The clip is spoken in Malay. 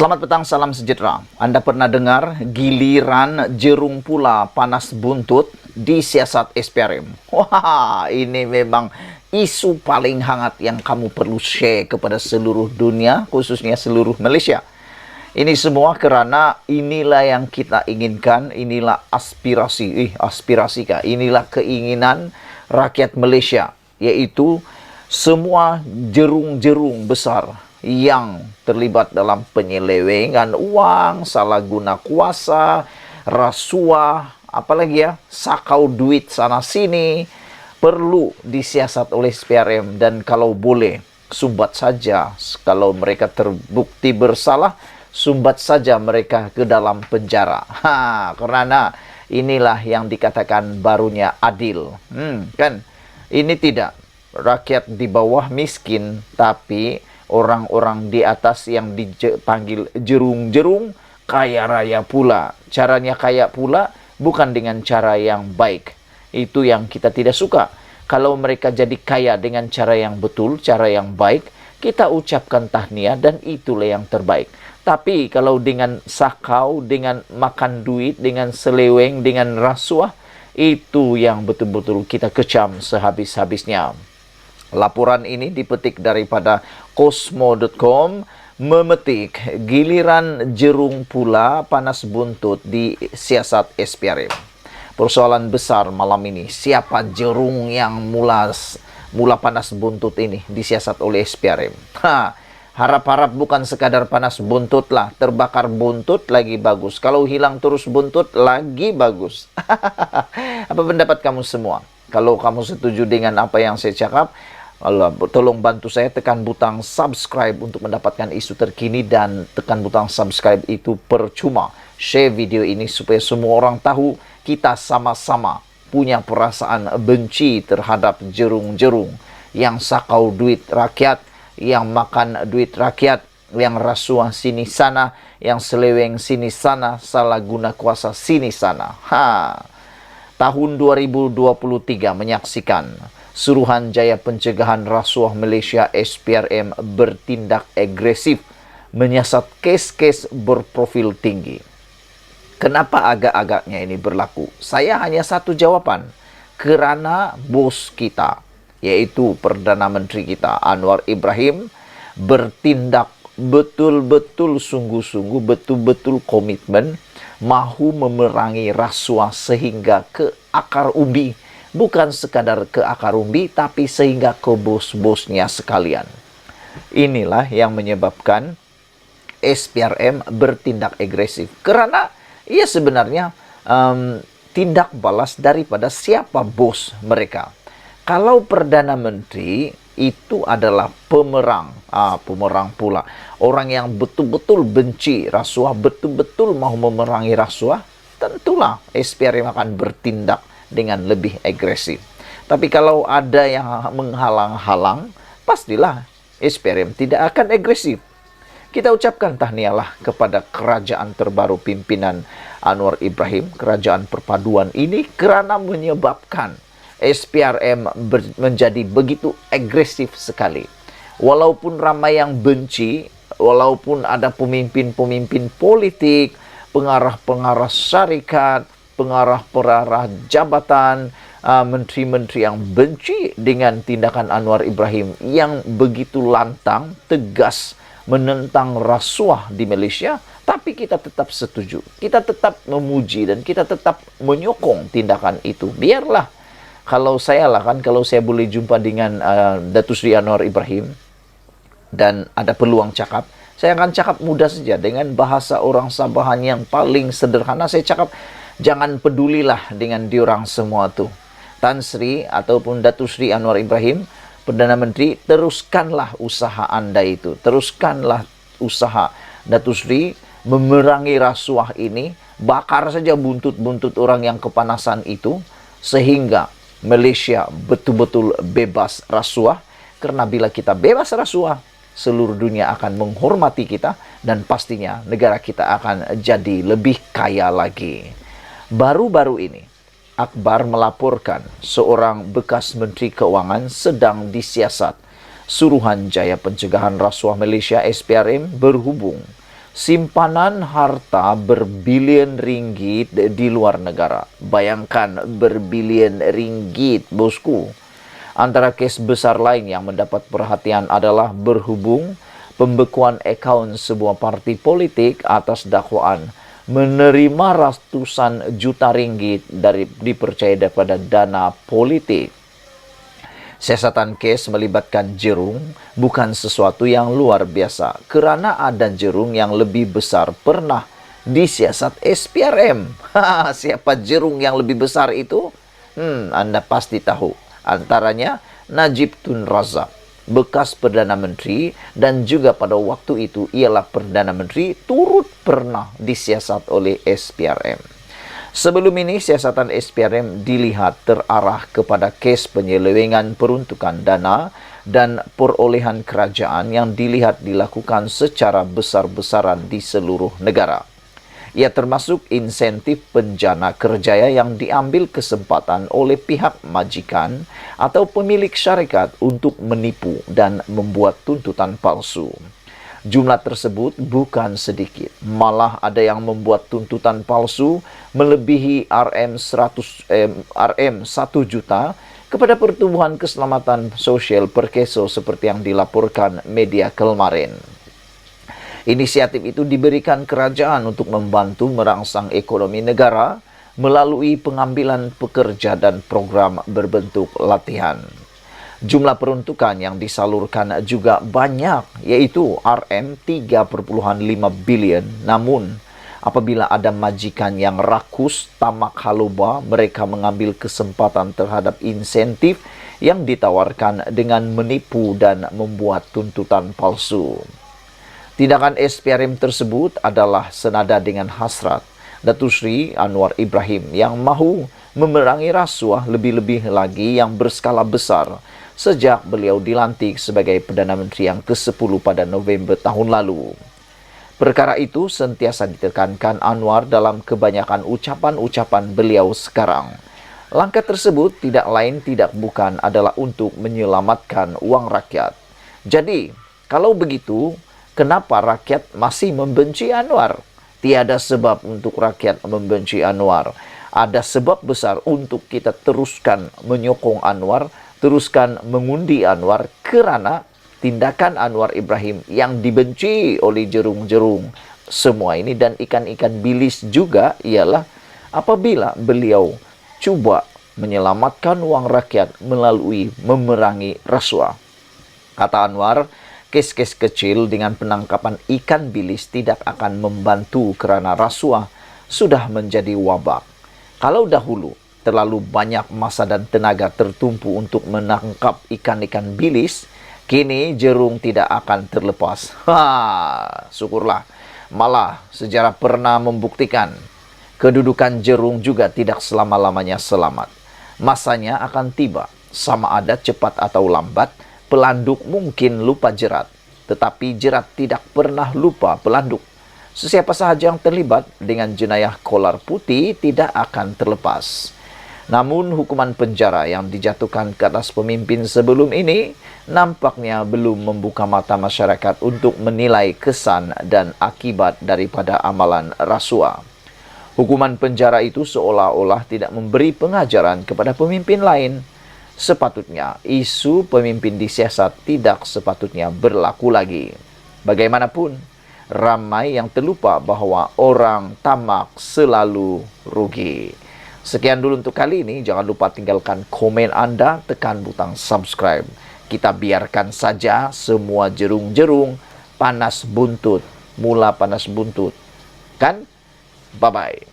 Selamat petang, salam sejahtera. Anda pernah dengar giliran jerung pula panas buntut disiasat SPRM? Wah, ini memang isu paling hangat yang kamu perlu share kepada seluruh dunia, khususnya seluruh Malaysia. Ini semua karena inilah yang kita inginkan, inilah aspirasi kah? Inilah keinginan rakyat Malaysia, yaitu semua jerung-jerung besar yang terlibat dalam penyelewengan uang, salah guna kuasa, rasuah, apalagi ya, sakau duit sana sini, perlu disiasat oleh SPRM. Dan kalau boleh, sumbat saja. Kalau mereka terbukti bersalah, sumbat saja mereka ke dalam penjara. Karena inilah yang dikatakan barunya adil. Kan? Ini tidak rakyat di bawah miskin, tapi orang-orang di atas yang dipanggil jerung-jerung kaya raya pula. Caranya kaya pula bukan dengan cara yang baik. Itu yang kita tidak suka. Kalau mereka jadi kaya dengan cara yang betul, cara yang baik, kita ucapkan tahniah dan itulah yang terbaik. Tapi kalau dengan sakau, dengan makan duit, dengan seleweng, dengan rasuah, itu yang betul-betul kita kecam sehabis-habisnya. Laporan ini dipetik daripada Kosmo.com, memetik giliran jerung pula panas buntut di siasat SPRM. Persoalan besar malam ini, siapa jerung yang mula panas buntut ini disiasat oleh SPRM? Harap-harap bukan sekadar panas buntut lah, terbakar buntut lagi bagus. Kalau hilang terus buntut lagi bagus. Apa pendapat kamu semua? Kalau kamu setuju dengan apa yang saya cakap, tolong bantu saya tekan butang subscribe untuk mendapatkan isu terkini, dan tekan butang subscribe itu percuma. Share video ini supaya semua orang tahu kita sama-sama punya perasaan benci terhadap jerung-jerung yang sakau duit rakyat, yang makan duit rakyat, yang rasuah sini sana, yang seleweng sini sana, salah guna kuasa sini sana. Tahun 2023 menyaksikan Suruhanjaya Pencegahan Rasuah Malaysia SPRM bertindak agresif menyiasat kes-kes berprofil tinggi. Kenapa agak-agaknya ini berlaku? Saya hanya satu jawaban. Kerana bos kita, yaitu Perdana Menteri kita Anwar Ibrahim, bertindak betul-betul sungguh-sungguh, betul-betul komitmen, mahu memerangi rasuah sehingga ke akar umbi. Bukan sekadar ke akar umbi, tapi sehingga ke bos-bosnya sekalian. Inilah yang menyebabkan SPRM bertindak agresif. Karena ia sebenarnya tindak balas daripada siapa bos mereka. Kalau Perdana Menteri itu adalah pemerang pula. Orang yang betul-betul benci rasuah, betul-betul mau memerangi rasuah, tentulah SPRM akan bertindak dengan lebih agresif. Tapi kalau ada yang menghalang-halang, pastilah SPRM tidak akan agresif. Kita ucapkan tahniahlah kepada kerajaan terbaru pimpinan Anwar Ibrahim, kerajaan perpaduan ini, kerana menyebabkan SPRM menjadi begitu agresif sekali. Walaupun ramai yang benci, walaupun ada pemimpin-pemimpin politik, pengarah-pengarah syarikat, pengarah-pengarah jabatan, menteri-menteri yang benci dengan tindakan Anwar Ibrahim yang begitu lantang, tegas menentang rasuah di Malaysia, tapi kita tetap setuju. Kita tetap memuji dan kita tetap menyokong tindakan itu. Biarlah, kalau saya boleh jumpa dengan Datuk Seri Anwar Ibrahim dan ada peluang cakap, saya akan cakap mudah saja dengan bahasa orang Sabahan yang paling sederhana. Saya cakap, jangan pedulilah dengan diorang semua tu. Tan Sri ataupun Datuk Seri Anwar Ibrahim, Perdana Menteri, teruskanlah usaha anda itu. Teruskanlah usaha Datuk Seri memerangi rasuah ini. Bakar saja buntut-buntut orang yang kepanasan itu, sehingga Malaysia betul-betul bebas rasuah. Karena bila kita bebas rasuah, seluruh dunia akan menghormati kita, dan pastinya negara kita akan jadi lebih kaya lagi. Baru-baru ini, Akbar melaporkan seorang bekas Menteri Keuangan sedang disiasat. Suruhanjaya Pencegahan Rasuah Malaysia SPRM berhubung simpanan harta berbilion ringgit di luar negara. Bayangkan, berbilion ringgit, bosku. Antara kes besar lain yang mendapat perhatian adalah berhubung pembekuan akaun sebuah parti politik atas dakwaan menerima ratusan juta ringgit dipercaya daripada dana politik. Siasatan kes melibatkan Jerung bukan sesuatu yang luar biasa, kerana ada Jerung yang lebih besar pernah disiasat SPRM. Siapa Jerung yang lebih besar itu? Anda pasti tahu. Antaranya Najib Tun Razak, bekas Perdana Menteri, dan juga pada waktu itu ialah Perdana Menteri turut pernah disiasat oleh SPRM. Sebelum ini, siasatan SPRM dilihat terarah kepada kes penyelewengan peruntukan dana dan perolehan kerajaan yang dilihat dilakukan secara besar-besaran di seluruh negara. Ia termasuk insentif penjana kerjaya yang diambil kesempatan oleh pihak majikan atau pemilik syarikat untuk menipu dan membuat tuntutan palsu. Jumlah tersebut bukan sedikit, malah ada yang membuat tuntutan palsu melebihi RM 1 juta kepada Pertubuhan Keselamatan Sosial Perkeso seperti yang dilaporkan media kemarin. Inisiatif itu diberikan kerajaan untuk membantu merangsang ekonomi negara melalui pengambilan pekerja dan program berbentuk latihan. Jumlah peruntukan yang disalurkan juga banyak, yaitu RM 3,5 bilion. Namun, apabila ada majikan yang rakus, tamak haluba, mereka mengambil kesempatan terhadap insentif yang ditawarkan dengan menipu dan membuat tuntutan palsu. Tindakan SPRM tersebut adalah senada dengan hasrat Datuk Seri Anwar Ibrahim yang mahu memerangi rasuah, lebih-lebih lagi yang berskala besar sejak beliau dilantik sebagai Perdana Menteri yang ke-10 pada November tahun lalu. Perkara itu sentiasa ditekankan Anwar dalam kebanyakan ucapan-ucapan beliau sekarang. Langkah tersebut tidak lain tidak bukan adalah untuk menyelamatkan wang rakyat. Jadi, kalau begitu, kenapa rakyat masih membenci Anwar? Tiada sebab untuk rakyat membenci Anwar. Ada sebab besar untuk kita teruskan menyokong Anwar, teruskan mengundi Anwar, kerana tindakan Anwar Ibrahim yang dibenci oleh jerung-jerung semua ini dan ikan-ikan bilis juga ialah apabila beliau cuba menyelamatkan wang rakyat melalui memerangi rasuah. Kata Anwar, kes-kes kecil dengan penangkapan ikan bilis tidak akan membantu kerana rasuah sudah menjadi wabak. Kalau dahulu terlalu banyak masa dan tenaga tertumpu untuk menangkap ikan-ikan bilis, kini jerung tidak akan terlepas. Syukurlah. Malah sejarah pernah membuktikan kedudukan jerung juga tidak selama-lamanya selamat. Masanya akan tiba, sama ada cepat atau lambat. Pelanduk mungkin lupa jerat, tetapi jerat tidak pernah lupa pelanduk. Sesiapa sahaja yang terlibat dengan jenayah kolar putih tidak akan terlepas. Namun hukuman penjara yang dijatuhkan ke atas pemimpin sebelum ini nampaknya belum membuka mata masyarakat untuk menilai kesan dan akibat daripada amalan rasuah. Hukuman penjara itu seolah-olah tidak memberi pengajaran kepada pemimpin lain. Sepatutnya isu pemimpin disiasat tidak sepatutnya berlaku lagi. Bagaimanapun, ramai yang terlupa bahawa orang tamak selalu rugi. Sekian dulu untuk kali ini. Jangan lupa tinggalkan komen anda, tekan butang subscribe. Kita biarkan saja semua jerung-jerung panas buntut. Mula panas buntut. Kan? Bye-bye.